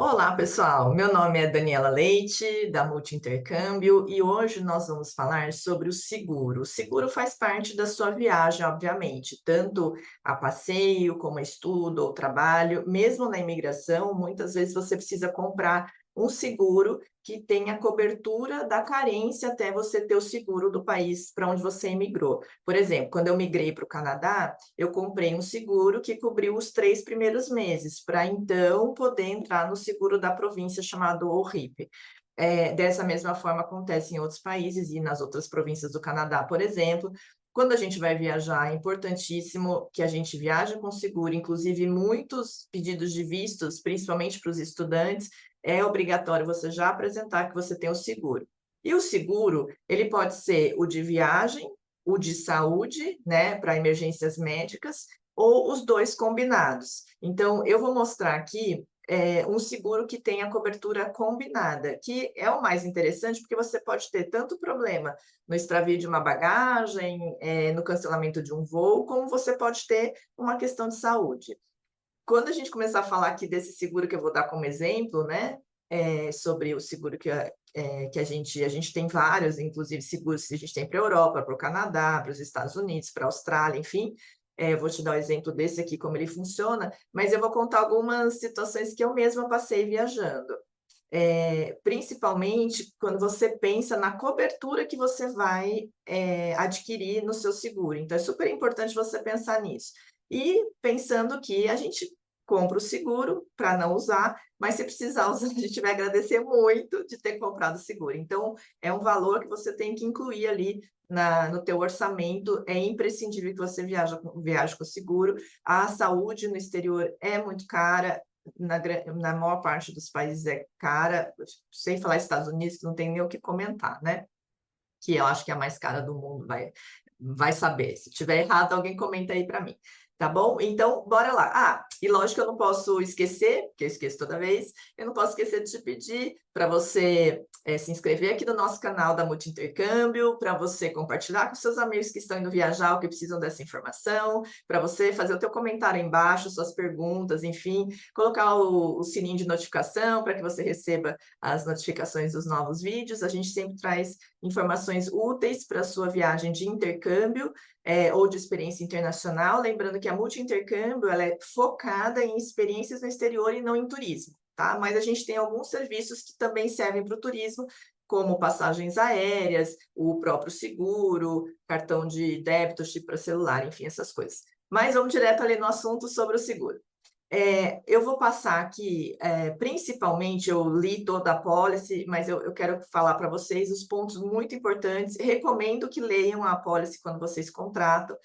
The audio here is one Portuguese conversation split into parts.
Olá, pessoal. Meu nome é Daniela Leite, da Multi Intercâmbio, e hoje nós vamos falar sobre o seguro. O seguro faz parte da sua viagem, obviamente, tanto a passeio, como a estudo ou trabalho. Mesmo na imigração, muitas vezes você precisa comprar um seguro que tenha cobertura da carência até você ter o seguro do país para onde você emigrou. Por exemplo, quando eu migrei para o Canadá, eu comprei um seguro que cobriu os 3 primeiros meses, para então poder entrar no seguro da província chamado ORIP. Dessa mesma forma acontece em outros países e nas outras províncias do Canadá, por exemplo. Quando a gente vai viajar, é importantíssimo que a gente viaje com seguro, inclusive muitos pedidos de vistos, principalmente para os estudantes, é obrigatório você já apresentar que você tem o seguro. E o seguro, ele pode ser o de viagem, o de saúde, né, para emergências médicas, ou os dois combinados. Então, eu vou mostrar aqui um seguro que tem a cobertura combinada, que é o mais interessante, porque você pode ter tanto problema no extravio de uma bagagem, no cancelamento de um voo, como você pode ter uma questão de saúde. Quando a gente começar a falar aqui desse seguro que eu vou dar como exemplo, né, sobre o seguro que a gente tem vários, inclusive seguros que a gente tem para a Europa, para o Canadá, para os Estados Unidos, para a Austrália, enfim. Eu vou te dar o exemplo desse aqui, como ele funciona, mas eu vou contar algumas situações que eu mesma passei viajando. Principalmente quando você pensa na cobertura que você vai, adquirir no seu seguro. Então é super importante você pensar nisso. E pensando que a gente compra o seguro para não usar, mas se precisar usar, a gente vai agradecer muito de ter comprado o seguro. Então, é um valor que você tem que incluir ali no teu orçamento, é imprescindível que você viaje com seguro. A saúde no exterior é muito cara, na maior parte dos países é cara, sem falar Estados Unidos, que não tem nem o que comentar, né? Que eu acho que é a mais cara do mundo, vai saber. Se tiver errado, alguém comenta aí para mim, tá bom? Então, bora lá. E lógico que eu não posso esquecer, porque eu esqueço toda vez, eu não posso esquecer de te pedir para você se inscrever aqui no nosso canal da Multi Intercâmbio, para você compartilhar com seus amigos que estão indo viajar ou que precisam dessa informação, para você fazer o teu comentário aí embaixo, suas perguntas, enfim, colocar o sininho de notificação para que você receba as notificações dos novos vídeos. A gente sempre traz informações úteis para a sua viagem de intercâmbio ou de experiência internacional. Lembrando que a Multi-Intercâmbio ela é focada em experiências no exterior e não em turismo, tá? Mas a gente tem alguns serviços que também servem para o turismo, como passagens aéreas, o próprio seguro, cartão de débito, chip para celular, enfim, essas coisas. Mas vamos direto ali no assunto sobre o seguro. Eu vou passar aqui, principalmente, eu li toda a policy, mas eu quero falar para vocês os pontos muito importantes. Recomendo que leiam a policy quando vocês contratam,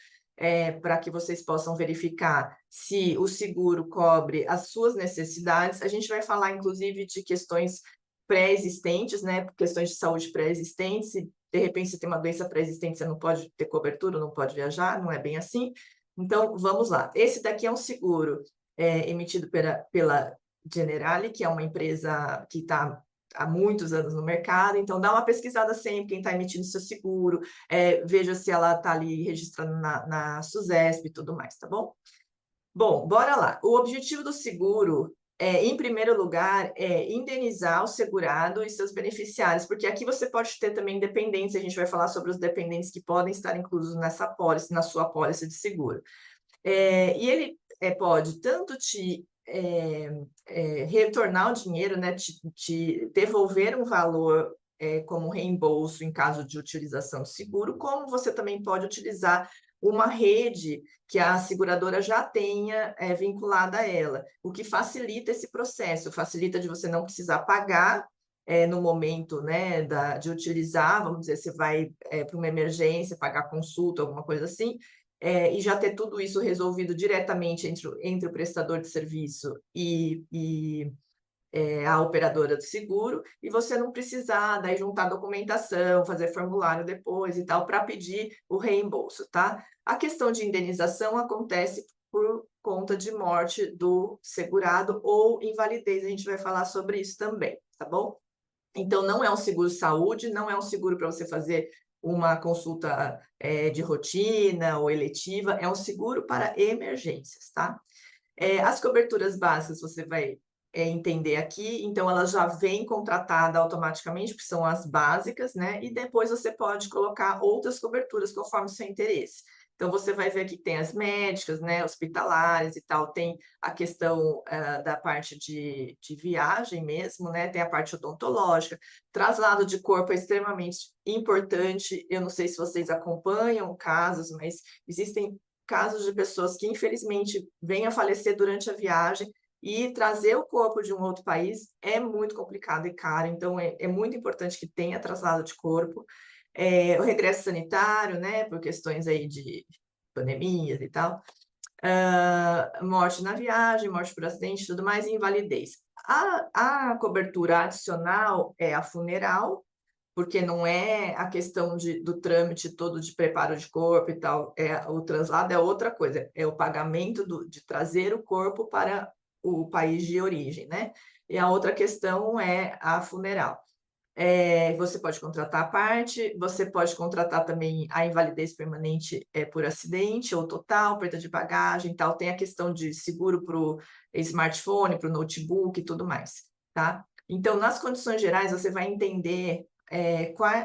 para que vocês possam verificar se o seguro cobre as suas necessidades. A gente vai falar, inclusive, de questões pré-existentes, né? Questões de saúde pré-existentes. Se de repente você tem uma doença pré-existente, você não pode ter cobertura, não pode viajar, não é bem assim. Então, vamos lá. Esse daqui é um seguro emitido pela Generali, que é uma empresa que está há muitos anos no mercado. Então, dá uma pesquisada sempre quem está emitindo seu seguro, veja se ela está ali registrando na SUSESP e tudo mais, tá bom? Bom, bora lá. O objetivo do seguro, em primeiro lugar, é indenizar o segurado e seus beneficiários, porque aqui você pode ter também dependentes, a gente vai falar sobre os dependentes que podem estar inclusos nessa pólice, na sua pólice de seguro. E ele pode tanto te retornar o dinheiro, né, te devolver um valor como reembolso em caso de utilização de seguro, como você também pode utilizar uma rede que a seguradora já tenha vinculada a ela, o que facilita esse processo, facilita de você não precisar pagar no momento, né, de utilizar, vamos dizer, você vai para uma emergência, pagar consulta, alguma coisa assim, e já ter tudo isso resolvido diretamente entre o prestador de serviço e a operadora do seguro, e você não precisar daí juntar documentação, fazer formulário depois e tal, para pedir o reembolso, tá? A questão de indenização acontece por conta de morte do segurado ou invalidez, a gente vai falar sobre isso também, tá bom? Então, não é um seguro saúde, não é um seguro para você fazer uma consulta de rotina ou eletiva, é um seguro para emergências, tá? As coberturas básicas você vai entender aqui, então ela já vem contratada automaticamente, porque são as básicas, né, e depois você pode colocar outras coberturas conforme o seu interesse. Então você vai ver aqui que tem as médicas, né, hospitalares e tal, tem a questão, da parte de viagem mesmo, né, tem a parte odontológica, traslado de corpo é extremamente importante, eu não sei se vocês acompanham casos, mas existem casos de pessoas que infelizmente vêm a falecer durante a viagem, e trazer o corpo de um outro país é muito complicado e caro, então é muito importante que tenha traslado de corpo. O regresso sanitário, né, por questões aí de pandemias e tal. Morte na viagem, morte por acidente e tudo mais, e invalidez. A cobertura adicional é a funeral, porque não é a questão do trâmite todo de preparo de corpo e tal, o translado é outra coisa, é o pagamento de trazer o corpo para o país de origem, né. E a outra questão é a funeral. Você pode contratar à parte, você pode contratar também a invalidez permanente, por acidente ou total, perda de bagagem e tal, tem a questão de seguro para o smartphone, para o notebook e tudo mais, tá. Então, nas condições gerais, você vai entender,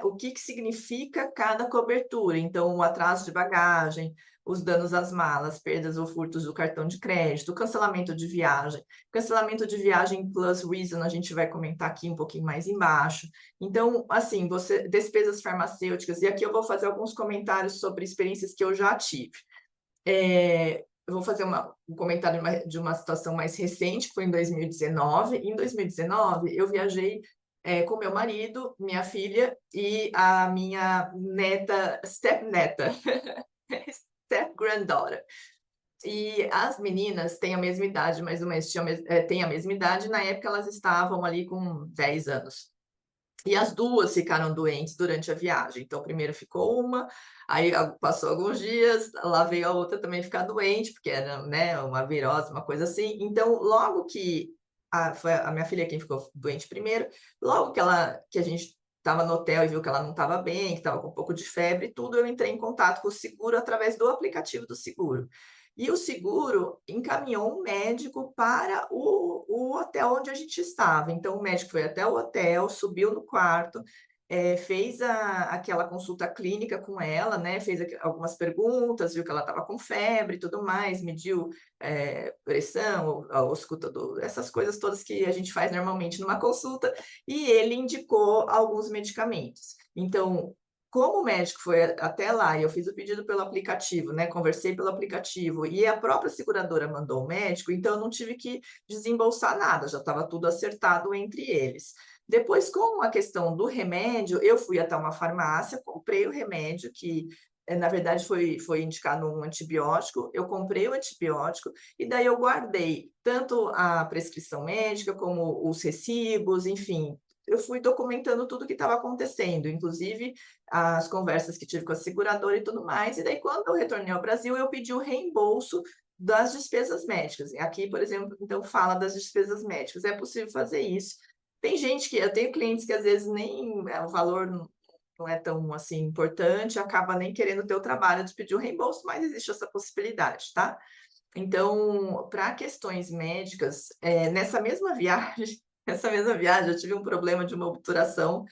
o que que significa cada cobertura, então o atraso de bagagem, os danos às malas, perdas ou furtos do cartão de crédito, cancelamento de viagem. Cancelamento de viagem plus reason, a gente vai comentar aqui um pouquinho mais embaixo. Então, assim, você despesas farmacêuticas, e aqui eu vou fazer alguns comentários sobre experiências que eu já tive. Eu vou fazer um comentário de uma situação mais recente, que foi em 2019. Em 2019, eu viajei, com meu marido, minha filha e a minha neta, step-neta, step-granddaughter. E as meninas têm a mesma idade, mais ou menos, têm a mesma idade, na época elas estavam ali com 10 anos. E as 2 ficaram doentes durante a viagem, então primeiro ficou uma, aí passou alguns dias, lá veio a outra também ficar doente, porque era, né, uma virose, uma coisa assim, então logo que foi a minha filha quem ficou doente primeiro, logo que a gente estava no hotel e viu que ela não estava bem, que estava com um pouco de febre e tudo, eu entrei em contato com o seguro através do aplicativo do seguro. E o seguro encaminhou um médico para o hotel onde a gente estava. Então, o médico foi até o hotel, subiu no quarto, fez aquela consulta clínica com ela, né? Fez algumas perguntas, viu que ela estava com febre e tudo mais, mediu pressão, a auscultador, essas coisas todas que a gente faz normalmente numa consulta, e ele indicou alguns medicamentos. Então, como o médico foi até lá e eu fiz o pedido pelo aplicativo, né, conversei pelo aplicativo e a própria seguradora mandou o médico, então eu não tive que desembolsar nada, já estava tudo acertado entre eles. Depois, com a questão do remédio, eu fui até uma farmácia, comprei o remédio que, na verdade foi indicado um antibiótico, eu comprei o antibiótico e daí eu guardei tanto a prescrição médica como os recibos, enfim, eu fui documentando tudo o que estava acontecendo, inclusive as conversas que tive com a seguradora e tudo mais, e daí quando eu retornei ao Brasil, eu pedi o reembolso das despesas médicas. Aqui, por exemplo, então fala das despesas médicas, é possível fazer isso. Tem gente que eu tenho clientes que às vezes nem o valor não é tão, assim, importante, acaba nem querendo ter o trabalho de pedir o reembolso, mas existe essa possibilidade, tá? Então, para questões médicas, nessa mesma viagem nessa mesma viagem eu tive um problema de uma obturação,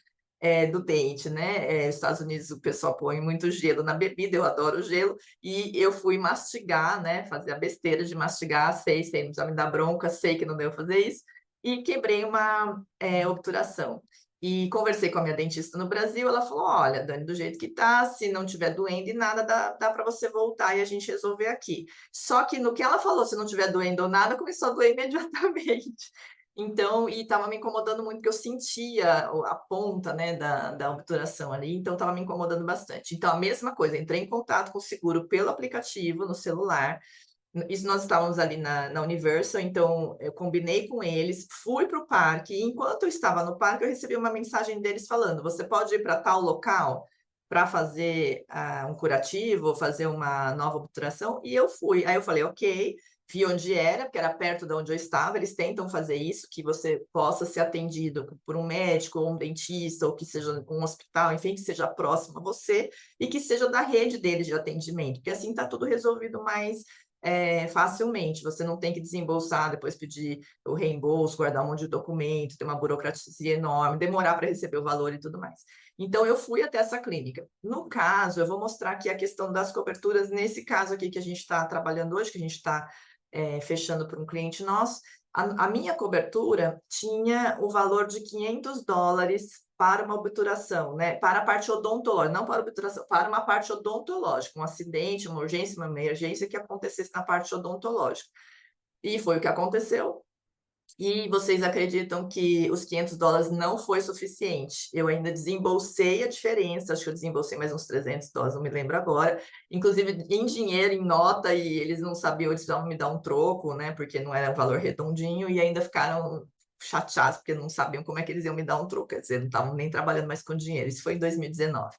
do dente, né, Estados Unidos o pessoal põe muito gelo na bebida, eu adoro gelo, e eu fui mastigar, né, fazer a besteira de mastigar, sei, não precisa me dar bronca, sei que não devo fazer isso, e quebrei uma, obturação. E conversei com a minha dentista no Brasil, ela falou: "Olha, Dani, do jeito que tá, se não tiver doendo e nada, dá para você voltar e a gente resolver aqui". Só que no que ela falou, se não tiver doendo ou nada, começou a doer imediatamente. Então e estava me incomodando muito, porque eu sentia a ponta, né, da obturação ali, então estava me incomodando bastante. Então a mesma coisa, entrei em contato com o seguro pelo aplicativo no celular, isso nós estávamos ali na Universal, então eu combinei com eles, fui para o parque, e enquanto eu estava no parque, eu recebi uma mensagem deles falando: "Você pode ir para tal local para fazer, um curativo ou fazer uma nova obturação?" E eu fui. Aí eu falei: "Ok", vi onde era, porque era perto de onde eu estava, eles tentam fazer isso, que você possa ser atendido por um médico ou um dentista, ou que seja um hospital, enfim, que seja próximo a você, e que seja da rede deles de atendimento, porque assim está tudo resolvido mais facilmente, você não tem que desembolsar, depois pedir o reembolso, guardar um monte de documento, ter uma burocracia enorme, demorar para receber o valor e tudo mais. Então, eu fui até essa clínica. No caso, eu vou mostrar aqui a questão das coberturas, nesse caso aqui que a gente está trabalhando hoje, que a gente está fechando para um cliente nosso, a minha cobertura tinha o valor de $500 para uma obturação, né? Para a parte odontológica, não para a obturação, para uma parte odontológica, um acidente, uma urgência, uma emergência que acontecesse na parte odontológica. E foi o que aconteceu. E vocês acreditam que os $500 não foi suficiente? Eu ainda desembolsei a diferença, acho que eu desembolsei mais uns $300, não me lembro agora, inclusive em dinheiro, em nota, e eles não sabiam, eles precisavam me dar um troco, né, porque não era um valor redondinho, e ainda ficaram chateados, porque não sabiam como é que eles iam me dar um troco, quer dizer, não estavam nem trabalhando mais com dinheiro, isso foi em 2019.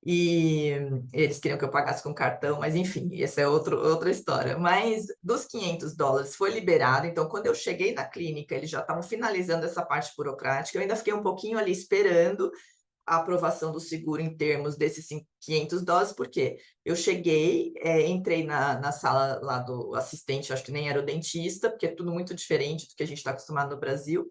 E eles queriam que eu pagasse com cartão, mas enfim, essa é outra história. Mas dos $500 foi liberado, então quando eu cheguei na clínica, eles já estavam finalizando essa parte burocrática, eu ainda fiquei um pouquinho ali esperando a aprovação do seguro em termos desses $500, porque eu cheguei, entrei na sala lá do assistente, acho que nem era o dentista, porque é tudo muito diferente do que a gente está acostumado no Brasil,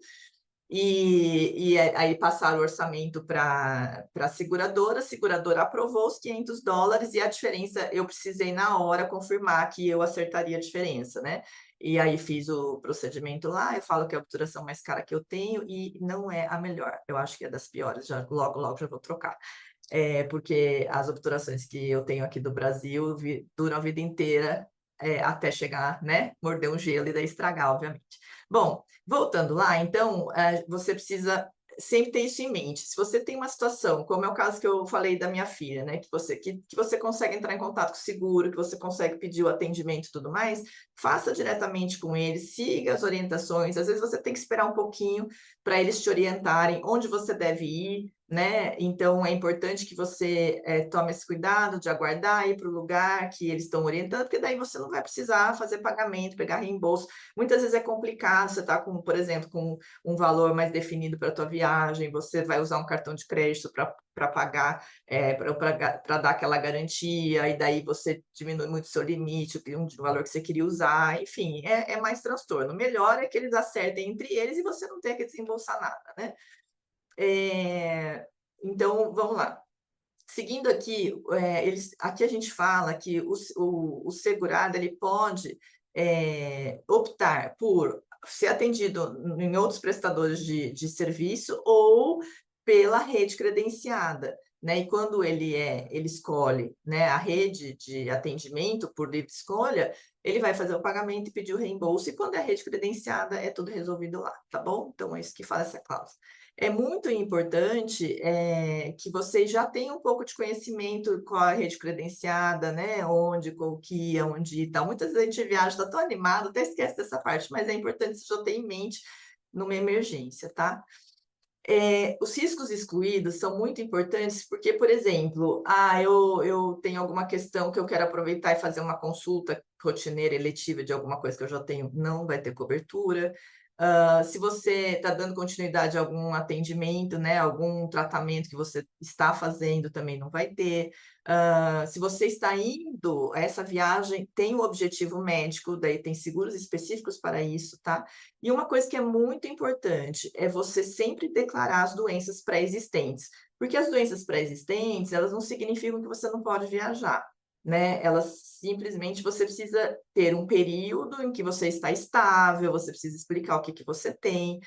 e aí passaram o orçamento para a seguradora aprovou os $500 e a diferença eu precisei na hora confirmar que eu acertaria a diferença, né? E aí fiz o procedimento lá, eu falo que é a obturação mais cara que eu tenho e não é a melhor, eu acho que é das piores, já, logo já vou trocar. Porque as obturações que eu tenho aqui do Brasil duram a vida inteira, até chegar, né? Morder um gelo e daí estragar, obviamente. Bom, voltando lá, então, você precisa sempre ter isso em mente. Se você tem uma situação, como é o caso que eu falei da minha filha, né, que você consegue entrar em contato com o seguro, que você consegue pedir o atendimento e tudo mais, faça diretamente com eles, siga as orientações. Às vezes você tem que esperar um pouquinho para eles te orientarem onde você deve ir, né? Então é importante que você tome esse cuidado de aguardar, ir para o lugar que eles estão orientando, porque daí você não vai precisar fazer pagamento, pegar reembolso. Muitas vezes é complicado, você está com, por exemplo, com um valor mais definido para a tua viagem, você vai usar um cartão de crédito para pagar, para dar aquela garantia, e daí você diminui muito o seu limite, o valor que você queria usar, enfim, é mais transtorno. O melhor é que eles acertem entre eles e você não tenha que desembolsar nada, né? Então, vamos lá. Seguindo aqui, aqui a gente fala que o segurado ele pode optar por ser atendido em outros prestadores de serviço ou pela rede credenciada, né? E quando ele escolhe, né, a rede de atendimento por livre escolha, ele vai fazer o pagamento e pedir o reembolso, e quando é a rede credenciada, é tudo resolvido lá, tá bom? Então, é isso que fala essa cláusula. É muito importante que vocês já tenham um pouco de conhecimento com a rede credenciada, né? Onde, com que ia, onde e tal. Muitas vezes a gente viaja, está tão animado, até esquece dessa parte, mas é importante você já ter em mente numa emergência, tá? Os riscos excluídos são muito importantes porque, por exemplo, eu tenho alguma questão que eu quero aproveitar e fazer uma consulta rotineira eletiva de alguma coisa que eu já tenho, não vai ter cobertura. Se você está dando continuidade a algum atendimento, né, algum tratamento que você está fazendo, também não vai ter. Se você está indo, essa viagem tem um objetivo médico, daí tem seguros específicos para isso, tá? E uma coisa que é muito importante é você sempre declarar as doenças pré-existentes, porque as doenças pré-existentes, elas não significam que você não pode viajar, né? Elas simplesmente você precisa ter um período em que você está estável, você precisa explicar o que você tem,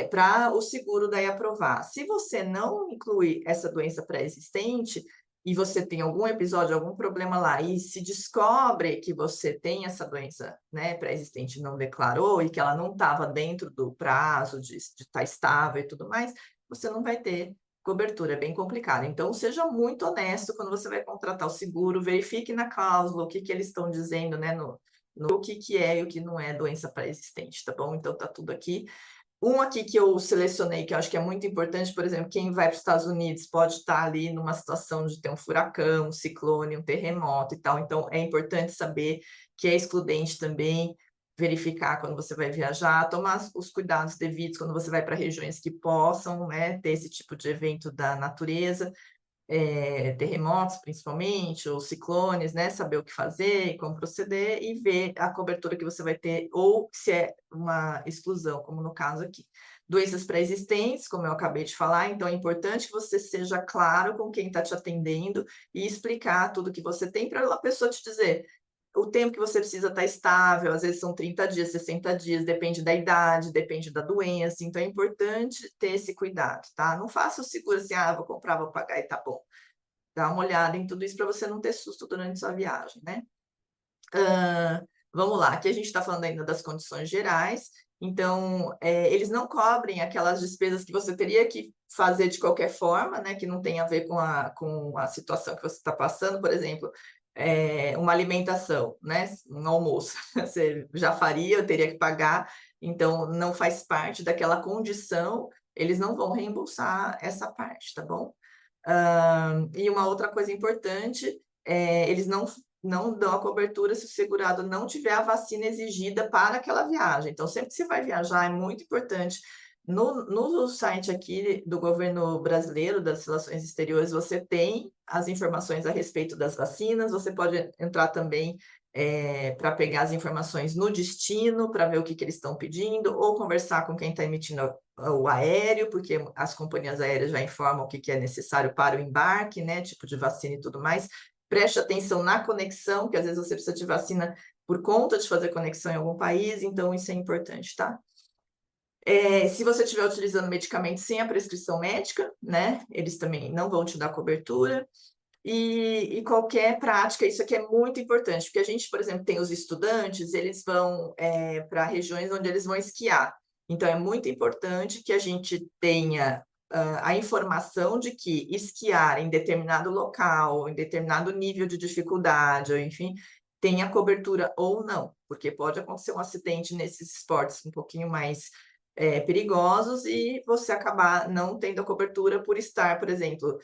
para o seguro daí aprovar. Se você não inclui essa doença pré-existente e você tem algum episódio, algum problema lá, e se descobre que você tem essa doença, né, pré-existente, não declarou, e que ela não estava dentro do prazo de estar estável e tudo mais, você não vai ter cobertura, é bem complicado. Então, seja muito honesto quando você vai contratar o seguro, verifique na cláusula o que eles estão dizendo, né, no o que é e o que não é doença pré-existente, tá bom? Então, tá tudo aqui. Um aqui que eu selecionei, que eu acho que é muito importante, por exemplo, quem vai para os Estados Unidos pode estar ali numa situação de ter um furacão, um ciclone, um terremoto e tal, então é importante saber que é excludente também, verificar quando você vai viajar, tomar os cuidados devidos quando você vai para regiões que possam, né, ter esse tipo de evento da natureza. terremotos principalmente, ou ciclones, né? Saber o que fazer e como proceder e ver a cobertura que você vai ter, ou se é uma exclusão, como no caso aqui. Doenças pré-existentes, como eu acabei de falar, então é importante que você seja claro com quem está te atendendo e explicar tudo que você tem para a pessoa te dizer o tempo que você precisa estar estável, às vezes são 30 dias, 60 dias, depende da idade, depende da doença, então é importante ter esse cuidado, tá? Não faça o seguro assim, vou comprar, vou pagar e tá bom. Dá uma olhada em tudo isso para você não ter susto durante sua viagem, né? Vamos lá, aqui a gente está falando ainda das condições gerais, então eles não cobrem aquelas despesas que você teria que fazer de qualquer forma, né, que não tem a ver com a situação que você está passando, por exemplo, uma alimentação, né, um almoço, você já faria, eu teria que pagar, então não faz parte daquela condição, eles não vão reembolsar essa parte, tá bom? E uma outra coisa importante, eles não dão a cobertura se o segurado não tiver a vacina exigida para aquela viagem. Então, sempre que você vai viajar, é muito importante. No site aqui do governo brasileiro, das relações exteriores, você tem as informações a respeito das vacinas, você pode entrar também para pegar as informações no destino, para ver o que eles estão pedindo, ou conversar com quem está emitindo o aéreo, porque as companhias aéreas já informam o que é necessário para o embarque, né, tipo de vacina e tudo mais. Preste atenção na conexão, que às vezes você precisa de vacina por conta de fazer conexão em algum país, então isso é importante, tá? Se você estiver utilizando medicamentos sem a prescrição médica, né, eles também não vão te dar cobertura. E qualquer prática, isso aqui é muito importante, porque a gente, por exemplo, tem os estudantes, eles vão para regiões onde eles vão esquiar. Então, é muito importante que a gente tenha a informação de que esquiar em determinado local, em determinado nível de dificuldade, ou enfim, tenha cobertura ou não, porque pode acontecer um acidente nesses esportes um pouquinho mais perigosos e você acabar não tendo a cobertura por estar, por exemplo,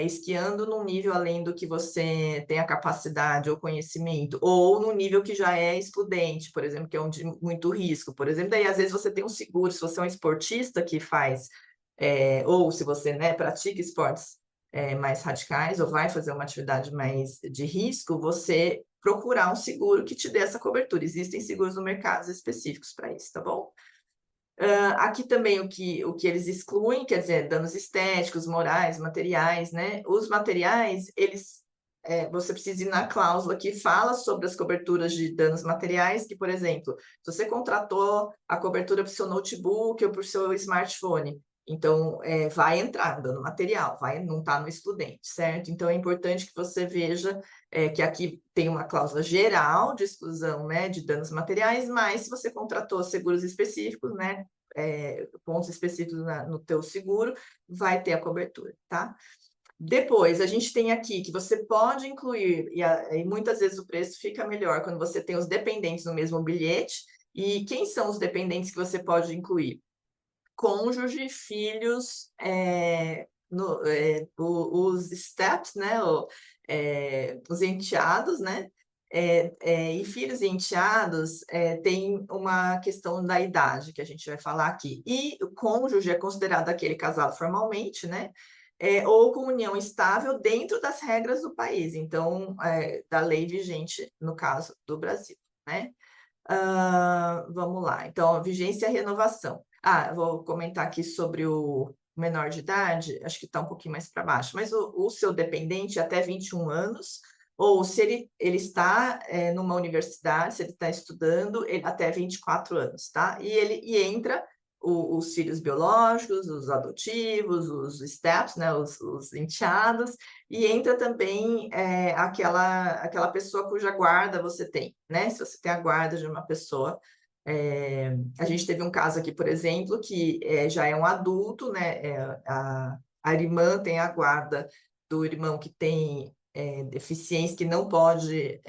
esquiando num nível além do que você tem a capacidade ou conhecimento, ou num nível que já é excludente, por exemplo, que é um de muito risco, por exemplo, daí às vezes você tem um seguro, se você é um esportista que faz, ou se você, né, pratica esportes mais radicais, ou vai fazer uma atividade mais de risco, você procurar um seguro que te dê essa cobertura. Existem seguros no mercado específicos para isso, tá bom? Aqui também o que eles excluem, quer dizer, danos estéticos, morais, materiais, né? Os materiais, você precisa ir na cláusula que fala sobre as coberturas de danos materiais, que, por exemplo, se você contratou a cobertura para o seu notebook ou para o seu smartphone, então vai entrar dano material, não está no excludente, certo? Então é importante que você veja que aqui tem uma cláusula geral de exclusão, né, de danos materiais, mas se você contratou seguros específicos, né, pontos específicos no teu seguro, vai ter a cobertura, tá? Depois, a gente tem aqui que você pode incluir, e muitas vezes o preço fica melhor quando você tem os dependentes no mesmo bilhete, e quem são os dependentes que você pode incluir? Cônjuge, filhos, os steps, né, os enteados, né, e filhos e enteados tem uma questão da idade, que a gente vai falar aqui. E o cônjuge é considerado aquele casado formalmente, né, ou com união estável dentro das regras do país, então, da lei vigente, no caso do Brasil, né? Vamos lá, então, a vigência e a renovação. Eu vou comentar aqui sobre o menor de idade, acho que está um pouquinho mais para baixo, mas o seu dependente até 21 anos, ou se ele está numa universidade, se ele está estudando, até 24 anos, tá? E entra os filhos biológicos, os adotivos, os steps, né, os enteados, e entra também aquela pessoa cuja guarda você tem, né? Se você tem a guarda de uma pessoa. A gente teve um caso aqui, por exemplo, que já é um adulto, né? A irmã tem a guarda do irmão que tem deficiência, que não pode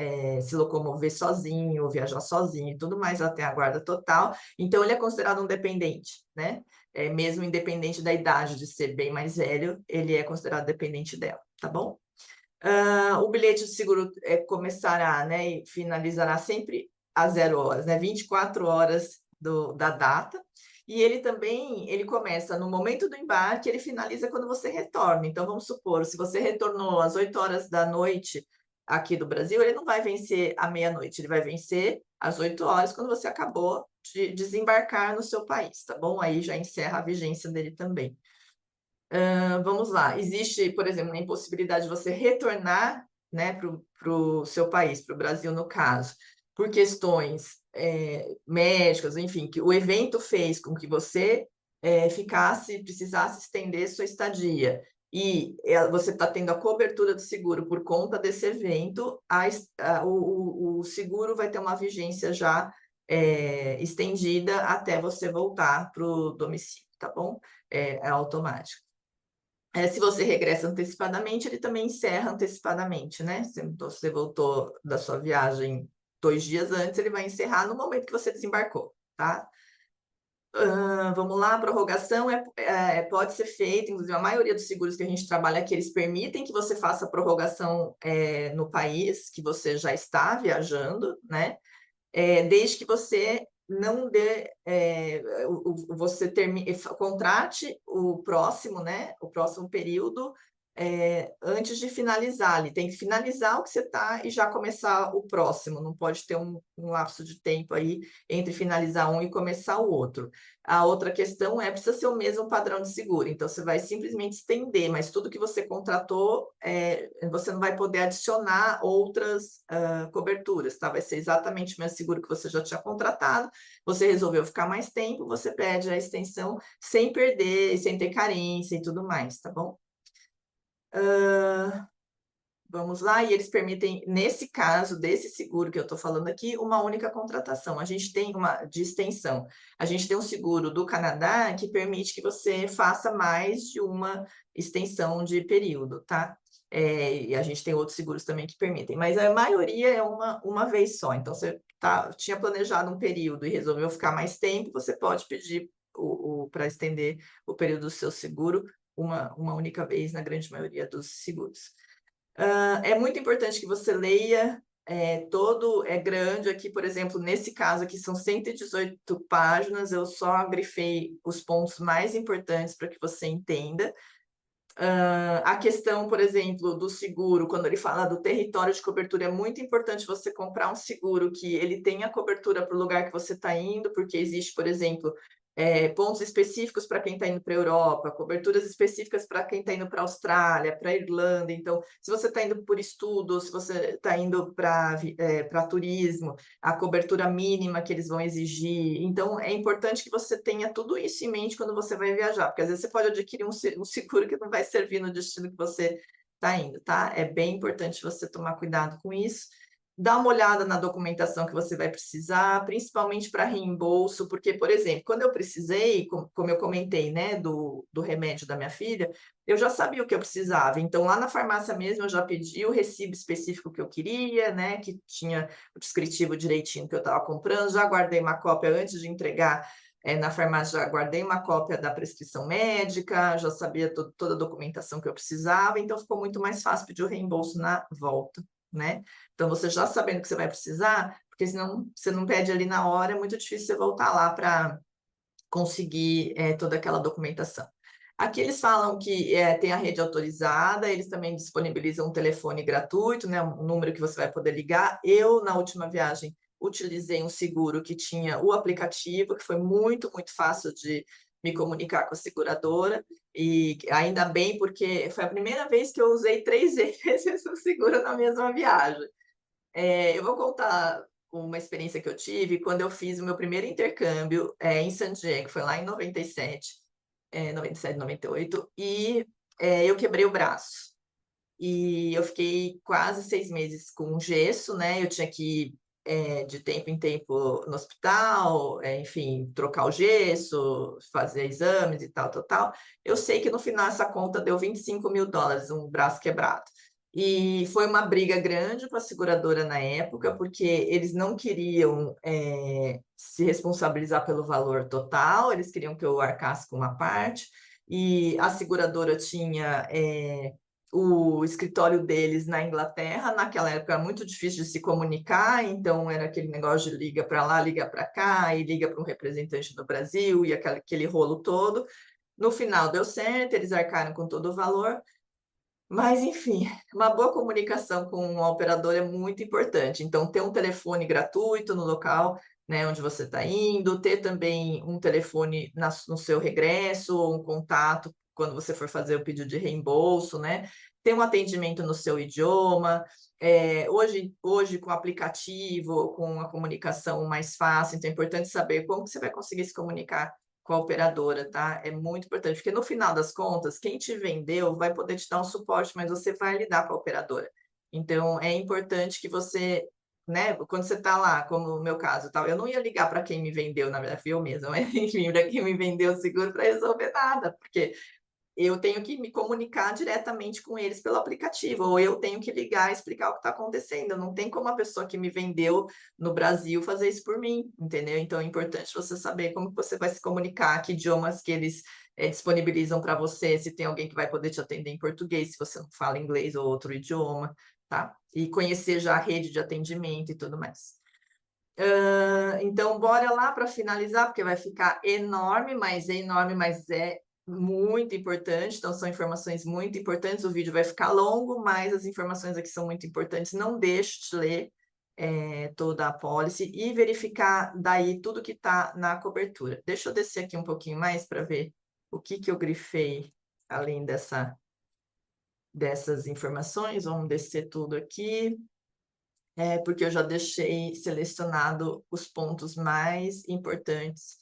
se locomover sozinho, ou viajar sozinho e tudo mais, ela tem a guarda total, então ele é considerado um dependente, né? Mesmo independente da idade de ser bem mais velho, ele é considerado dependente dela, tá bom? O bilhete de seguro começará, né, e finalizará sempre às 0 horas, né, 24 horas da data, E ele também, ele começa no momento do embarque, ele finaliza quando você retorna. Então, vamos supor, se você retornou às 8 horas da noite aqui do Brasil, ele não vai vencer à meia-noite, ele vai vencer às 8 horas, quando você acabou de desembarcar no seu país, tá bom? Aí já encerra a vigência dele também. Vamos lá, existe, por exemplo, a impossibilidade de você retornar, né, para o seu país, para o Brasil, no caso, por questões médicas, enfim, que o evento fez com que você precisasse estender sua estadia, e você está tendo a cobertura do seguro por conta desse evento, o seguro vai ter uma vigência já estendida até você voltar para o domicílio, tá bom? É automático. Se você regressa antecipadamente, ele também encerra antecipadamente, né? Se você voltou da sua viagem 2 dias antes, ele vai encerrar no momento que você desembarcou, tá? Vamos lá, a prorrogação pode ser feita, inclusive a maioria dos seguros que a gente trabalha aqui, eles permitem que você faça a prorrogação no país que você já está viajando, né? Desde que você não dê, você contrate o próximo, né, o próximo período, antes de finalizar ali. Tem que finalizar o que você está e já começar o próximo, não pode ter um lapso de tempo aí entre finalizar um e começar o outro. A outra questão precisa ser o mesmo padrão de seguro, então você vai simplesmente estender, mas tudo que você contratou, você não vai poder adicionar outras coberturas, tá? Vai ser exatamente o mesmo seguro que você já tinha contratado, você resolveu ficar mais tempo, você pede a extensão sem perder, sem ter carência e tudo mais, tá bom? Vamos lá, e eles permitem, nesse caso desse seguro que eu estou falando aqui, uma única contratação. A gente tem uma de extensão. A gente tem um seguro do Canadá que permite que você faça mais de uma extensão de período, tá? E a gente tem outros seguros também que permitem, mas a maioria é uma vez só. Então, você tinha planejado um período e resolveu ficar mais tempo, você pode pedir para estender o período do seu seguro uma única vez, na grande maioria dos seguros. É muito importante que você leia é grande aqui, por exemplo, nesse caso aqui são 118 páginas, eu só grifei os pontos mais importantes para que você entenda. A questão, por exemplo, do seguro, quando ele fala do território de cobertura, é muito importante você comprar um seguro que ele tenha cobertura para o lugar que você está indo, porque existe, por exemplo, pontos específicos para quem está indo para a Europa, coberturas específicas para quem está indo para a Austrália, para a Irlanda. Então, se você está indo por estudo, se você está indo para turismo, a cobertura mínima que eles vão exigir. Então, é importante que você tenha tudo isso em mente quando você vai viajar, porque às vezes você pode adquirir um seguro que não vai servir no destino que você está indo, tá? É bem importante você tomar cuidado com isso. Dá uma olhada na documentação que você vai precisar, principalmente para reembolso, porque, por exemplo, quando eu precisei, como eu comentei, né, do remédio da minha filha, eu já sabia o que eu precisava. Então, lá na farmácia mesmo, eu já pedi o recibo específico que eu queria, né, que tinha o descritivo direitinho que eu estava comprando, já guardei uma cópia antes de entregar na farmácia, já guardei uma cópia da prescrição médica, já sabia toda a documentação que eu precisava, então ficou muito mais fácil pedir o reembolso na volta, né? Então, você já sabendo que você vai precisar, porque senão você não pede ali na hora, é muito difícil você voltar lá para conseguir toda aquela documentação. Aqui eles falam que tem a rede autorizada, eles também disponibilizam um telefone gratuito, né, um número que você vai poder ligar. Eu, na última viagem, utilizei um seguro que tinha o aplicativo, que foi muito, muito fácil de me comunicar com a seguradora, e ainda bem, porque foi a primeira vez que eu usei 3 vezes o seguro na mesma viagem. Eu vou contar uma experiência que eu tive quando eu fiz o meu primeiro intercâmbio em San Diego, foi lá em 97, 97, 98, e eu quebrei o braço. E eu fiquei quase 6 meses com gesso, né? Eu tinha que ir de tempo em tempo no hospital, enfim, trocar o gesso, fazer exames e tal, tal, tal. Eu sei que no final essa conta deu US$ 25.000, um braço quebrado. E foi uma briga grande com a seguradora na época, porque eles não queriam se responsabilizar pelo valor total, eles queriam que eu arcasse com uma parte, e a seguradora tinha o escritório deles na Inglaterra. Naquela época era muito difícil de se comunicar, então era aquele negócio de liga para lá, liga para cá, e liga para um representante do Brasil, e aquele rolo todo. No final deu certo, eles arcaram com todo o valor, mas enfim, uma boa comunicação com o operador é muito importante. Então, ter um telefone gratuito no local, né, onde você está indo, ter também um telefone no seu regresso, ou um contato quando você for fazer o pedido de reembolso, né? Ter um atendimento no seu idioma. Hoje, com o aplicativo, com a comunicação mais fácil, então é importante saber como que você vai conseguir se comunicar com a operadora, tá? É muito importante, porque no final das contas, quem te vendeu vai poder te dar um suporte, mas você vai lidar com a operadora. Então, é importante que você, né, quando você está lá, como no meu caso, tal, eu não ia ligar para quem me vendeu, na verdade, fui eu mesma, mas enfim, para quem me vendeu o seguro para resolver nada, porque eu tenho que me comunicar diretamente com eles pelo aplicativo, ou eu tenho que ligar e explicar o que está acontecendo. Não tem como a pessoa que me vendeu no Brasil fazer isso por mim, entendeu? Então é importante você saber como que você vai se comunicar, que idiomas que eles disponibilizam para você, se tem alguém que vai poder te atender em português, se você não fala inglês ou outro idioma, tá? E conhecer já a rede de atendimento e tudo mais. Então, bora lá para finalizar, porque vai ficar enorme, mas é muito importante. Então, são informações muito importantes. O vídeo vai ficar longo, mas as informações aqui são muito importantes. Não deixe de ler toda a pólice e verificar daí tudo que está na cobertura. Deixa eu descer aqui um pouquinho mais para ver o que eu grifei além dessas informações. Vamos descer tudo aqui. Porque eu já deixei selecionado os pontos mais importantes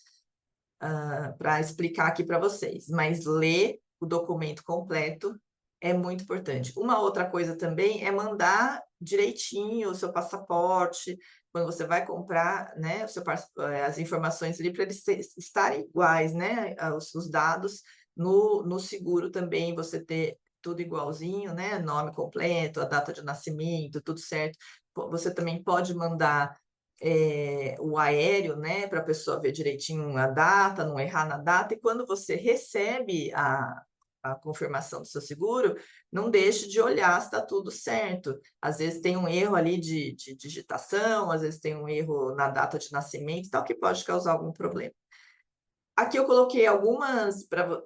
para explicar aqui para vocês, mas ler o documento completo é muito importante. Uma outra coisa também é mandar direitinho o seu passaporte, quando você vai comprar, né, as informações ali para eles estarem iguais, né, os dados no seguro também, você ter tudo igualzinho, né, nome completo, a data de nascimento, tudo certo. Você também pode mandar o aéreo, né, para a pessoa ver direitinho a data, não errar na data, e quando você recebe a confirmação do seu seguro, não deixe de olhar se está tudo certo. Às vezes tem um erro ali de digitação, às vezes tem um erro na data de nascimento, tal, que pode causar algum problema. Aqui eu coloquei algumas para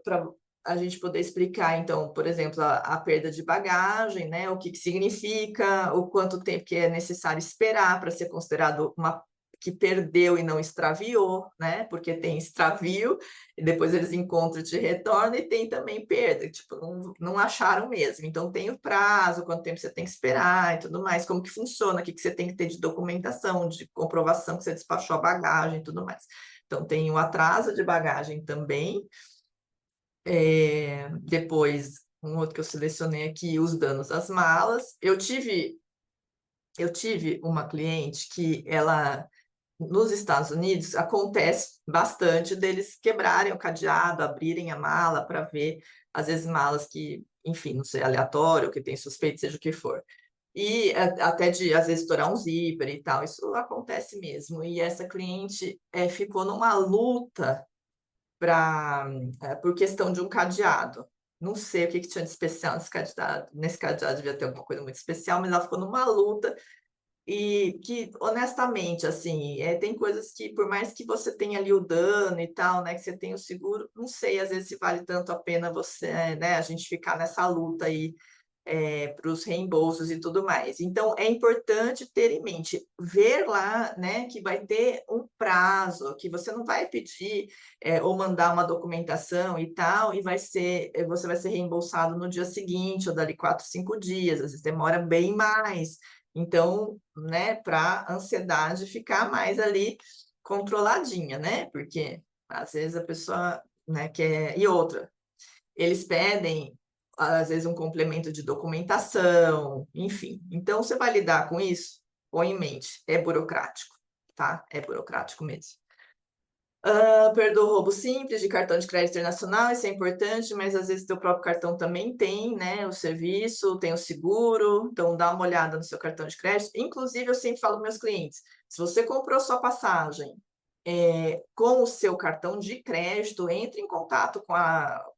a gente poder explicar, então, por exemplo, a perda de bagagem, né? O que significa, o quanto tempo que é necessário esperar para ser considerado uma que perdeu e não extraviou, né? Porque tem extravio, e depois eles encontram e te retornam, e tem também perda, tipo, não acharam mesmo. Então, tem o prazo, quanto tempo você tem que esperar e tudo mais, como que funciona, o que você tem que ter de documentação, de comprovação que você despachou a bagagem e tudo mais. Então, tem o atraso de bagagem também. Depois, um outro que eu selecionei aqui, os danos às malas. Eu tive uma cliente que ela, nos Estados Unidos, acontece bastante deles quebrarem o cadeado, abrirem a mala para ver, às vezes, malas que, enfim, não sei, aleatório, que tem suspeito, seja o que for. E até de, às vezes, estourar um zíper e tal, isso acontece mesmo. E essa cliente ficou numa luta por questão de um cadeado. Não sei o que tinha de especial nesse cadeado. Nesse cadeado devia ter alguma coisa muito especial, mas ela ficou numa luta e que, honestamente, assim, tem coisas que, por mais que você tenha ali o dano e tal, né, que você tem o seguro, não sei, às vezes se vale tanto a pena você, né, a gente ficar nessa luta aí para os reembolsos e tudo mais. Então, é importante ter em mente, ver lá, né, que vai ter um prazo, que você não vai pedir ou mandar uma documentação e tal, e você vai ser reembolsado no dia seguinte, ou dali 4, 5 dias, às vezes demora bem mais. Então, né, para a ansiedade ficar mais ali controladinha, né? Porque às vezes a pessoa, né, quer. E outra, eles pedem, às vezes, um complemento de documentação, enfim. Então, você vai lidar com isso? Põe em mente, é burocrático, tá? É burocrático mesmo. Perdoa o roubo simples de cartão de crédito internacional, isso é importante, mas às vezes teu próprio cartão também tem, né, o serviço, tem o seguro, então dá uma olhada no seu cartão de crédito. Inclusive, eu sempre falo para meus clientes, se você comprou sua passagem com o seu cartão de crédito, entre em contato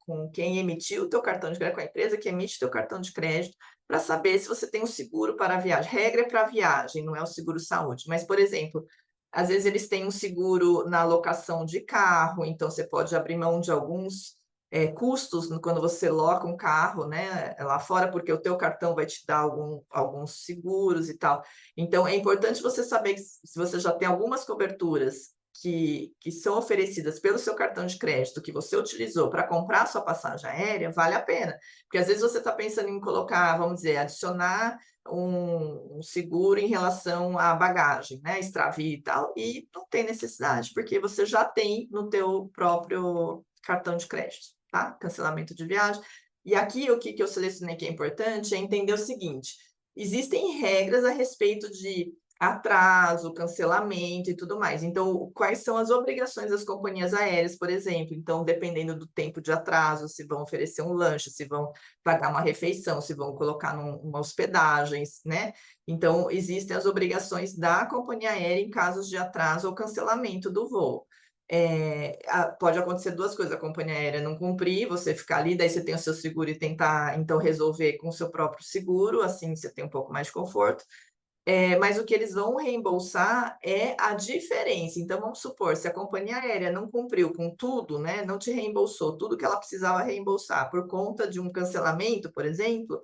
com quem emitiu o teu cartão de crédito, com a empresa que emite o teu cartão de crédito, para saber se você tem um seguro para a viagem. Regra é para viagem, não é o seguro saúde. Mas, por exemplo, às vezes eles têm um seguro na locação de carro, então você pode abrir mão de alguns custos quando você loca um carro, né, lá fora, porque o teu cartão vai te dar alguns seguros e tal. Então, é importante você saber que se você já tem algumas coberturas que são oferecidas pelo seu cartão de crédito, que você utilizou para comprar a sua passagem aérea, vale a pena. Porque às vezes você está pensando em colocar, vamos dizer, adicionar um seguro em relação à bagagem, né, extravia e tal, e não tem necessidade, porque você já tem no teu próprio cartão de crédito, tá? Cancelamento de viagem. E aqui o que eu selecionei que é importante é entender o seguinte: existem regras a respeito de atraso, cancelamento e tudo mais. Então, quais são as obrigações das companhias aéreas, por exemplo? Então, dependendo do tempo de atraso, se vão oferecer um lanche, se vão pagar uma refeição, se vão colocar uma hospedagem, né? Então, existem as obrigações da companhia aérea em casos de atraso ou cancelamento do voo. Pode acontecer duas coisas: a companhia aérea não cumprir, você ficar ali, daí você tem o seu seguro e tentar, então, resolver com o seu próprio seguro, assim você tem um pouco mais de conforto. Mas o que eles vão reembolsar é a diferença. Então, vamos supor, se a companhia aérea não cumpriu com tudo, né, não te reembolsou tudo que ela precisava reembolsar por conta de um cancelamento, por exemplo,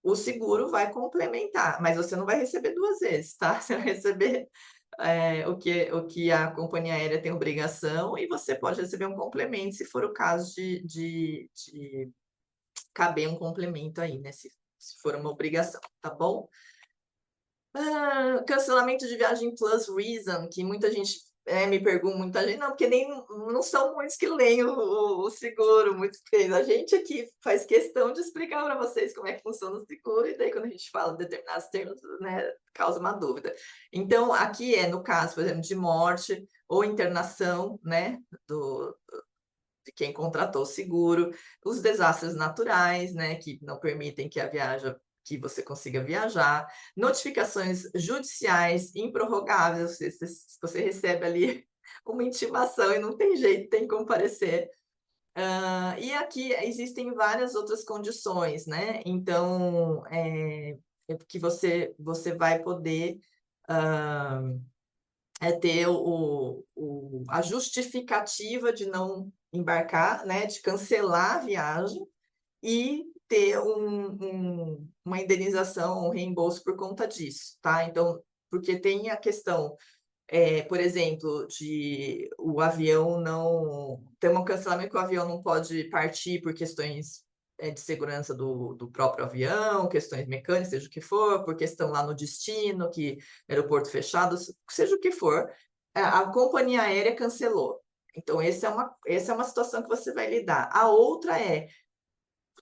o seguro vai complementar, mas você não vai receber duas vezes, tá? Você vai receber o que a companhia aérea tem obrigação, e você pode receber um complemento, se for o caso de caber um complemento aí, né? Se for uma obrigação, tá bom? Cancelamento de viagem plus reason, que muita gente me pergunta, muita gente, não, porque não são muitos que leem o seguro, muitos que a gente aqui faz questão de explicar para vocês como é que funciona o seguro, e daí quando a gente fala determinados termos, né, causa uma dúvida. Então, aqui no caso, por exemplo, de morte ou internação, né, de quem contratou o seguro, os desastres naturais, né, que não permitem que você consiga viajar, notificações judiciais improrrogáveis, você recebe ali uma intimação e não tem jeito, tem que comparecer. E aqui existem várias outras condições, né? Então, que você vai poder ter a justificativa de não embarcar, né, de cancelar a viagem e ter uma indenização, um reembolso por conta disso, tá? Então, porque tem a questão, por exemplo, de o avião não ter um cancelamento, que o avião não pode partir por questões de segurança do próprio avião, questões mecânicas, seja o que for, por questão lá no destino, que aeroporto fechado, seja o que for, a companhia aérea cancelou. Então, essa é uma situação que você vai lidar. A outra é: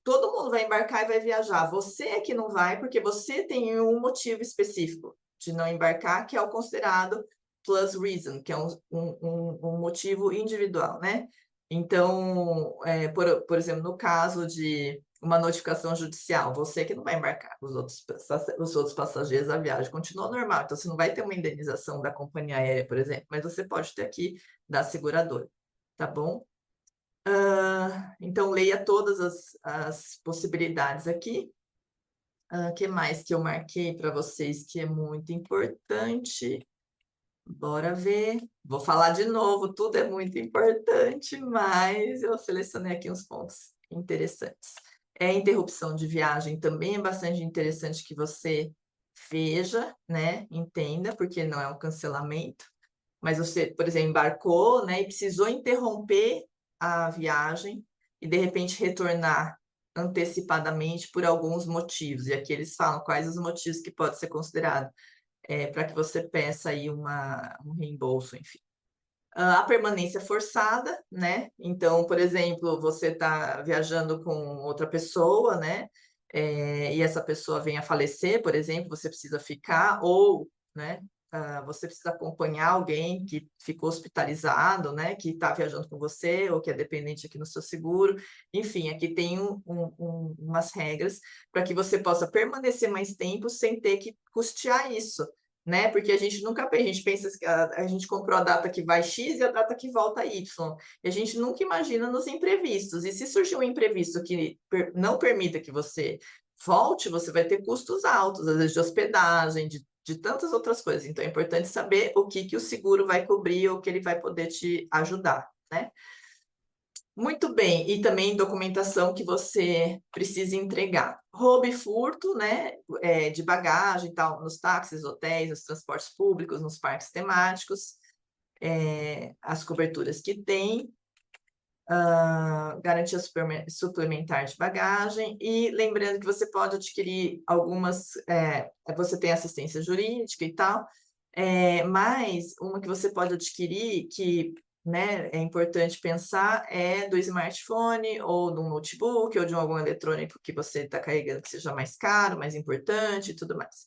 todo mundo vai embarcar e vai viajar, você é que não vai, porque você tem um motivo específico de não embarcar, que é o considerado plus reason, que é um motivo individual, né? Então, por exemplo, no caso de uma notificação judicial, você que não vai embarcar, os outros passageiros da viagem continuam normal, então você não vai ter uma indenização da companhia aérea, por exemplo, mas você pode ter aqui da seguradora, tá bom? Então, leia todas as possibilidades aqui. Que mais que eu marquei para vocês que é muito importante? Bora ver. Vou falar de novo, tudo é muito importante, mas eu selecionei aqui uns pontos interessantes. Interrupção de viagem também é bastante interessante que você veja, né? Entenda, porque não é um cancelamento, mas você, por exemplo, embarcou, né, e precisou interromper a viagem e de repente retornar antecipadamente por alguns motivos. E aqui eles falam quais os motivos que pode ser considerado para que você peça aí um reembolso, enfim. A permanência forçada, né? Então, por exemplo, você está viajando com outra pessoa, né? E essa pessoa vem a falecer, por exemplo, você precisa ficar, ou, né? Você precisa acompanhar alguém que ficou hospitalizado, né? Que está viajando com você, ou que é dependente aqui no seu seguro. Enfim, aqui tem umas regras para que você possa permanecer mais tempo sem ter que custear isso. né? Porque a gente nunca pensa, a gente pensa que a gente comprou a data que vai X e a data que volta Y. E a gente nunca imagina nos imprevistos. E se surgir um imprevisto que não permita que você volte, você vai ter custos altos, às vezes de hospedagem, de tantas outras coisas. Então é importante saber o que o seguro vai cobrir ou o que ele vai poder te ajudar, né? Muito bem, e também documentação que você precisa entregar. Roubo e furto, né, de bagagem e tal, nos táxis, hotéis, nos transportes públicos, nos parques temáticos, as coberturas que tem, garantia suplementar de bagagem, e lembrando que você pode adquirir algumas, você tem assistência jurídica e tal, mas uma que você pode adquirir que, né, é importante pensar é do smartphone ou do notebook ou de algum eletrônico que você está carregando que seja mais caro, mais importante e tudo mais.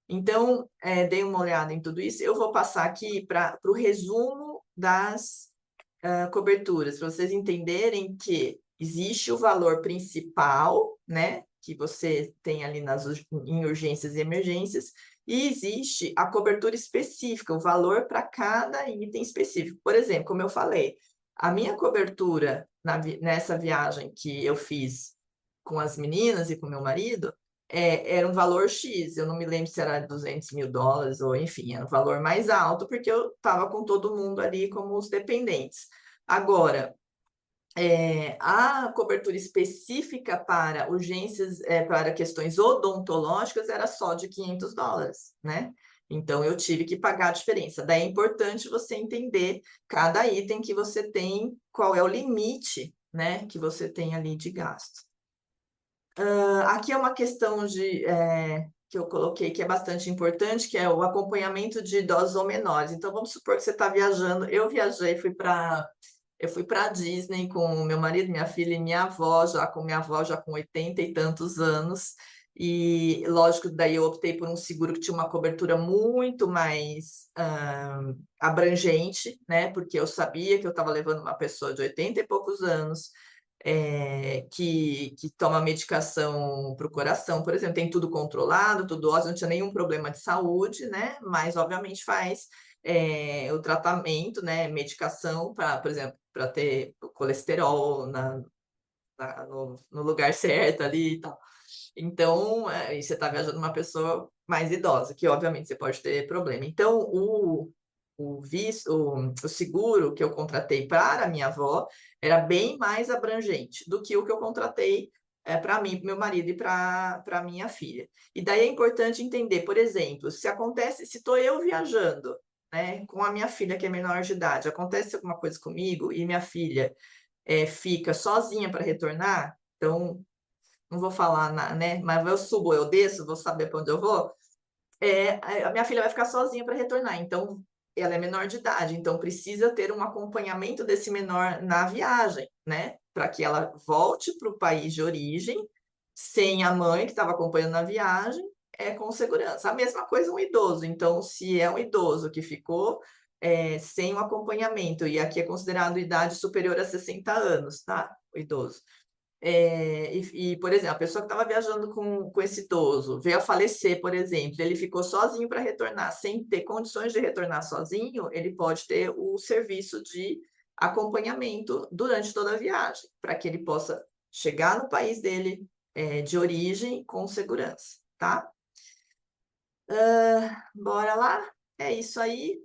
Então, dei uma olhada em tudo isso. Eu vou passar aqui para o resumo das coberturas, para vocês entenderem que existe o valor principal, né, que você tem ali em urgências e emergências, e existe a cobertura específica, o valor para cada item específico. Por exemplo, como eu falei, a minha cobertura nessa viagem que eu fiz com as meninas e com meu marido, era um valor X, eu não me lembro se era $200.000 ou enfim, era um valor mais alto, porque eu estava com todo mundo ali como os dependentes. Agora, a cobertura específica para urgências, para questões odontológicas era só de $500, né? Então, eu tive que pagar a diferença. Daí é importante você entender cada item que você tem, qual é o limite, né, que você tem ali de gasto. Aqui é uma questão que eu coloquei que é bastante importante, que é o acompanhamento de idosos ou menores. Então, vamos supor que você está viajando. Eu viajei, eu fui para a Disney com meu marido, minha filha e minha avó, minha avó já com 80 e tantos anos. E lógico, daí eu optei por um seguro que tinha uma cobertura muito mais abrangente, né? Porque eu sabia que eu estava levando uma pessoa de 80 e poucos anos, que toma medicação para o coração, por exemplo, tem tudo controlado, tudo ótimo, não tinha nenhum problema de saúde, né? Mas obviamente faz o tratamento, né? Medicação para, por exemplo, para ter o colesterol no lugar certo ali e tal. Então, e você está viajando uma pessoa mais idosa, que obviamente você pode ter problema. Então, o seguro que eu contratei para a minha avó era bem mais abrangente do que o que eu contratei para mim, para meu marido e para minha filha. E daí é importante entender, por exemplo, se estou eu viajando, né, com a minha filha que é menor de idade, acontece alguma coisa comigo e minha filha fica sozinha para retornar, então não vou falar, né, mas eu subo, eu desço, vou saber para onde eu vou, a minha filha vai ficar sozinha para retornar, então ela é menor de idade, então precisa ter um acompanhamento desse menor na viagem, né? Para que ela volte para o país de origem, sem a mãe que estava acompanhando na viagem, com segurança. A mesma coisa um idoso, então, se é um idoso que ficou sem o acompanhamento, e aqui é considerado idade superior a 60 anos, tá? O idoso. Por exemplo, a pessoa que estava viajando com esse idoso veio a falecer, por exemplo, ele ficou sozinho para retornar, sem ter condições de retornar sozinho, ele pode ter o serviço de acompanhamento durante toda a viagem, para que ele possa chegar no país dele de origem com segurança, tá? Bora lá? É isso aí.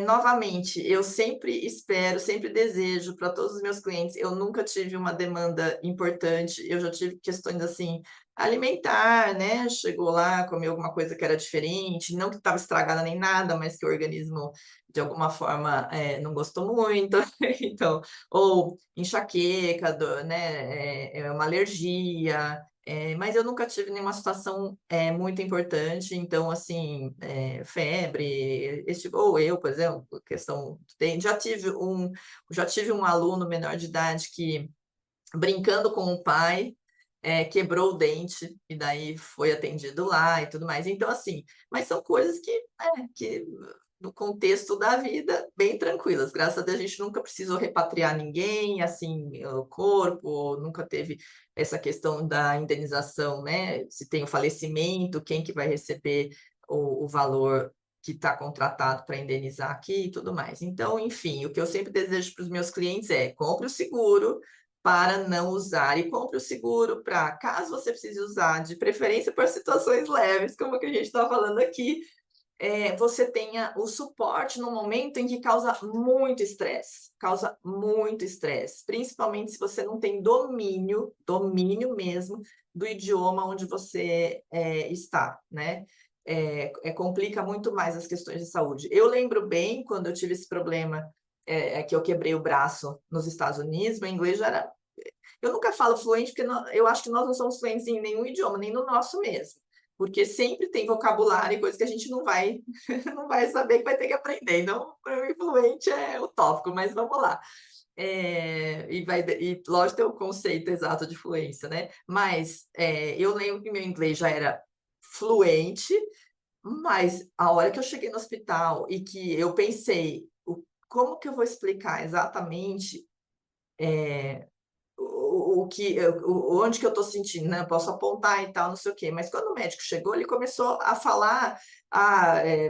Novamente, eu sempre espero, sempre desejo para todos os meus clientes, eu nunca tive uma demanda importante, eu já tive questões assim, alimentar, né? Chegou lá, comeu alguma coisa que era diferente, não que estava estragada nem nada, mas que o organismo, de alguma forma, não gostou muito, então, ou enxaqueca, né? Uma alergia. Mas eu nunca tive nenhuma situação muito importante, então, assim, febre, ou eu, por exemplo, questão. Já tive um aluno menor de idade que, brincando com o pai, quebrou o dente, e daí foi atendido lá e tudo mais. Então, assim, mas são coisas que no contexto da vida, bem tranquilas. Graças a Deus, a gente nunca precisou repatriar ninguém, assim, o corpo, nunca teve essa questão da indenização, né? Se tem o falecimento, quem que vai receber o valor que está contratado para indenizar aqui e tudo mais. Então, enfim, o que eu sempre desejo para os meus clientes é compre o seguro para não usar e compre o seguro para, caso você precise usar, de preferência para situações leves, como a que a gente está falando aqui, você tenha o suporte no momento em que causa muito estresse, principalmente se você não tem domínio mesmo, do idioma onde você está, né? Complica muito mais as questões de saúde. Eu lembro bem, quando eu tive esse problema, que eu quebrei o braço nos Estados Unidos, meu inglês já era... Eu nunca falo fluente, porque eu acho que nós não somos fluentes em nenhum idioma, nem no nosso mesmo. Porque sempre tem vocabulário e coisas que a gente não vai, não vai saber, que vai ter que aprender. Então, para mim, fluente é utópico, mas vamos lá. E lógico, tem o conceito exato de fluência, né? Mas eu lembro que meu inglês já era fluente, mas a hora que eu cheguei no hospital e que eu pensei, como que eu vou explicar exatamente onde que eu estou sentindo, né? Eu posso apontar e tal, não sei o quê. Mas quando o médico chegou, ele começou a falar: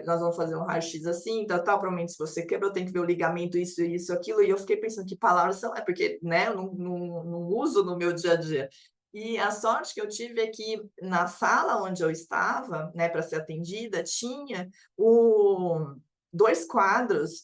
nós vamos fazer um raio-x assim, tal, provavelmente se você quebrou, tem que ver o ligamento, isso, aquilo. E eu fiquei pensando, que palavras são? É porque, né, eu não uso no meu dia a dia. E a sorte que eu tive é que na sala onde eu estava, né, para ser atendida, tinha dois quadros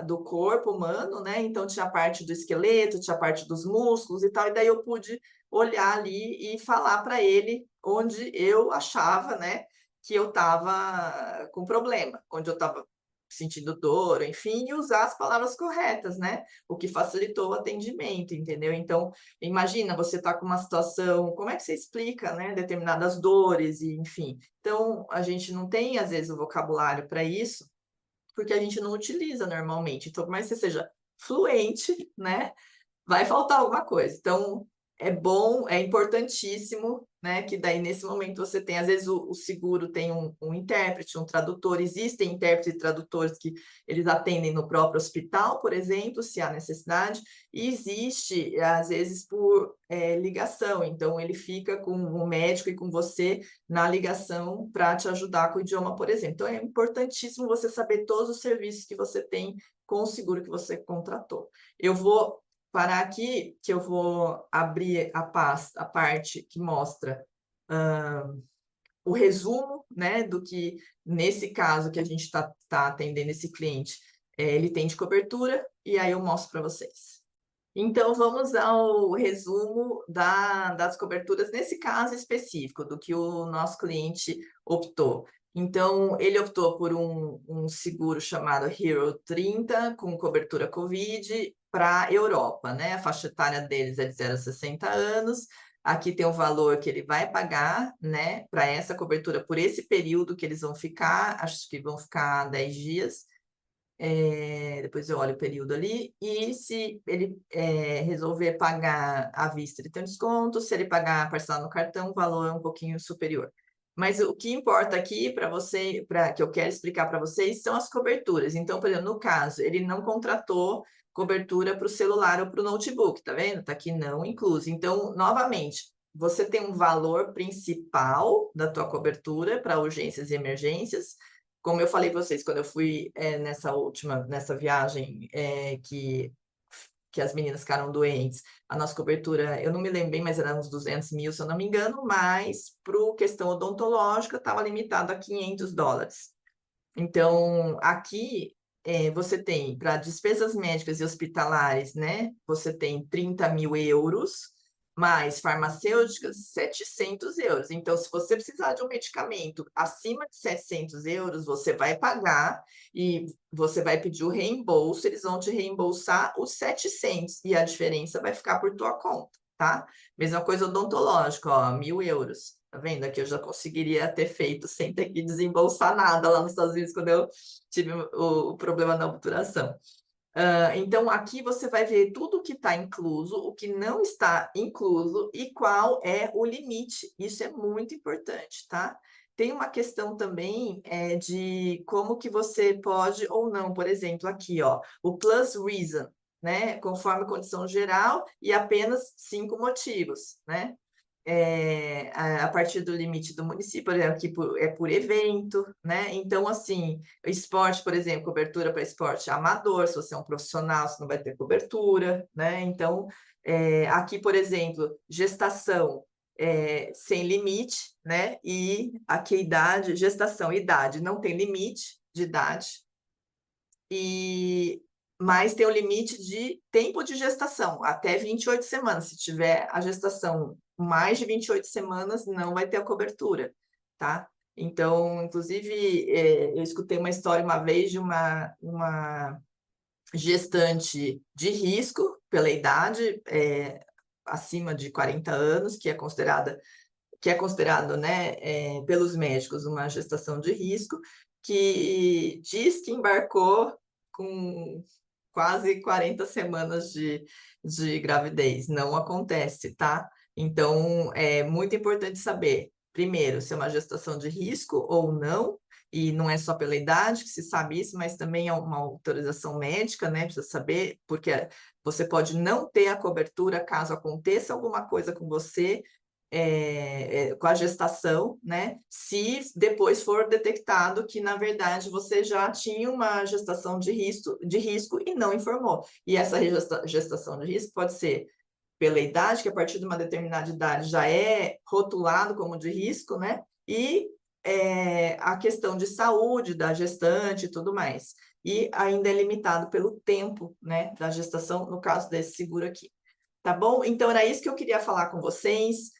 do corpo humano, né? Então tinha a parte do esqueleto, tinha a parte dos músculos e tal, e daí eu pude olhar ali e falar para ele onde eu achava, né, que eu estava com problema, onde eu estava sentindo dor, enfim, e usar as palavras corretas, né? O que facilitou o atendimento, entendeu? Então, imagina, você está com uma situação, como é que você explica, né, determinadas dores e enfim. Então, a gente não tem às vezes o vocabulário para isso, porque a gente não utiliza normalmente. Então, por mais que você seja fluente, né, vai faltar alguma coisa. Então, é bom, é importantíssimo, né, que daí nesse momento você tem, às vezes o seguro tem um intérprete, um tradutor, existem intérpretes e tradutores que eles atendem no próprio hospital, por exemplo, se há necessidade, e existe, às vezes, por ligação, então ele fica com o médico e com você na ligação para te ajudar com o idioma, por exemplo. Então, é importantíssimo você saber todos os serviços que você tem com o seguro que você contratou. Eu vou parar aqui, que eu vou abrir a parte que mostra o resumo, né, do que, nesse caso que a gente está atendendo esse cliente, ele tem de cobertura, e aí eu mostro para vocês. Então, vamos ao resumo das coberturas, nesse caso específico, do que o nosso cliente optou. Então, ele optou por um seguro chamado Hero 30, com cobertura Covid, para a Europa, né? A faixa etária deles é de 0 a 60 anos. Aqui tem o valor que ele vai pagar, né, para essa cobertura por esse período que eles vão ficar, acho que vão ficar 10 dias. Depois eu olho o período ali, e se ele resolver pagar à vista, ele tem um desconto, se ele pagar parcelado no cartão, o valor é um pouquinho superior. Mas o que importa aqui para você, que eu quero explicar para vocês, são as coberturas. Então, por exemplo, no caso, ele não contratou cobertura para o celular ou para o notebook, tá vendo? Tá aqui não incluso. Então, novamente, você tem um valor principal da tua cobertura para urgências e emergências. Como eu falei para vocês, quando eu fui nessa viagem que as meninas ficaram doentes, a nossa cobertura, eu não me lembro bem, mas era uns 200 mil, se eu não me engano, mas para questão odontológica estava limitado a $500. Então, aqui você tem, para despesas médicas e hospitalares, né, você tem 30 mil euros, mais farmacêuticas, 700 euros. Então, se você precisar de um medicamento acima de 700 euros, você vai pagar e você vai pedir o reembolso, eles vão te reembolsar os 700 e a diferença vai ficar por tua conta, tá? Mesma coisa odontológica, ó, 1.000 euros. Tá vendo? Aqui eu já conseguiria ter feito sem ter que desembolsar nada lá nos Estados Unidos quando eu tive o problema da obturação. Então, aqui você vai ver tudo o que está incluso, o que não está incluso e qual é o limite. Isso é muito importante, tá? Tem uma questão também de como que você pode ou não, por exemplo, aqui, ó, o plus reason, né? Conforme condição geral e apenas 5 motivos, né? a partir do limite do município, por exemplo, é por evento, né? Então, assim, esporte, por exemplo, cobertura para esporte amador, se você é um profissional, você não vai ter cobertura, né? Então, aqui, por exemplo, gestação sem limite, né? E aqui idade, gestação, idade, não tem limite de idade, mas tem o limite de tempo de gestação, até 28 semanas. Se tiver a gestação mais de 28 semanas, não vai ter a cobertura, tá? Então, inclusive, eu escutei uma história uma vez de uma gestante de risco pela idade, acima de 40 anos, que é considerado, né, pelos médicos uma gestação de risco, que diz que embarcou com quase 40 semanas de gravidez. Não acontece, tá? Então, é muito importante saber, primeiro, se é uma gestação de risco ou não, e não é só pela idade que se sabe isso, mas também é uma autorização médica, né? Precisa saber, porque você pode não ter a cobertura caso aconteça alguma coisa com você, com a gestação, né? Se depois for detectado que, na verdade, você já tinha uma gestação de risco e não informou. E essa gestação de risco pode ser pela idade, que a partir de uma determinada idade já é rotulado como de risco, né? E a questão de saúde da gestante e tudo mais. E ainda é limitado pelo tempo, né, da gestação, no caso desse seguro aqui. Tá bom? Então, era isso que eu queria falar com vocês.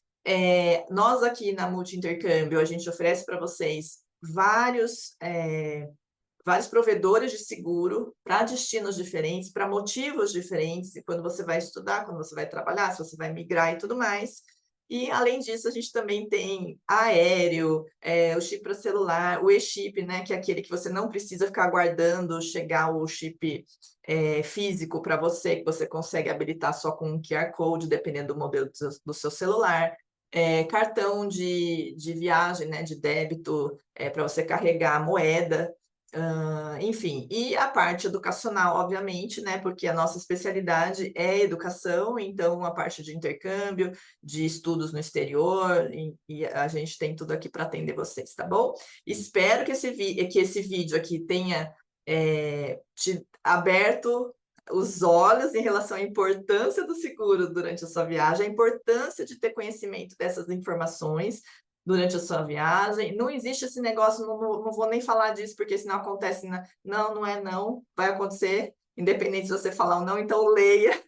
Nós aqui na Multi Intercâmbio, a gente oferece para vocês vários provedores de seguro para destinos diferentes, para motivos diferentes, e quando você vai estudar, quando você vai trabalhar, se você vai migrar e tudo mais. E, além disso, a gente também tem aéreo, o chip para celular, o eChip, né, que é aquele que você não precisa ficar aguardando chegar o chip físico para você, que você consegue habilitar só com um QR Code, dependendo do modelo do seu celular. Cartão de viagem, né, de débito, para você carregar moeda, enfim, e a parte educacional, obviamente, né, porque a nossa especialidade é educação, então a parte de intercâmbio, de estudos no exterior, e a gente tem tudo aqui para atender vocês, tá bom? Espero que esse vídeo aqui tenha te aberto os olhos em relação à importância do seguro durante a sua viagem, a importância de ter conhecimento dessas informações durante a sua viagem. Não existe esse negócio, não vou nem falar disso, porque senão acontece, não, não é não, vai acontecer, independente se você falar ou não, então leia,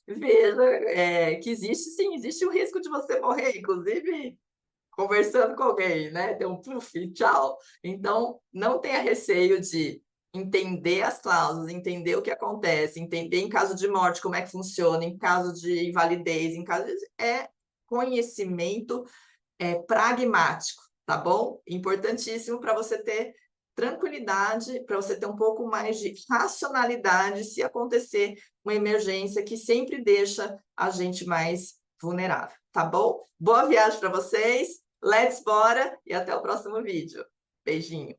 veja que existe sim, existe o risco de você morrer, inclusive conversando com alguém, né? Deu um puff, tchau. Então, não tenha receio de entender as cláusulas, entender o que acontece, entender em caso de morte como é que funciona, em caso de invalidez, conhecimento pragmático, tá bom? Importantíssimo para você ter tranquilidade, para você ter um pouco mais de racionalidade se acontecer uma emergência que sempre deixa a gente mais vulnerável, tá bom? Boa viagem para vocês, let's bora e até o próximo vídeo. Beijinho!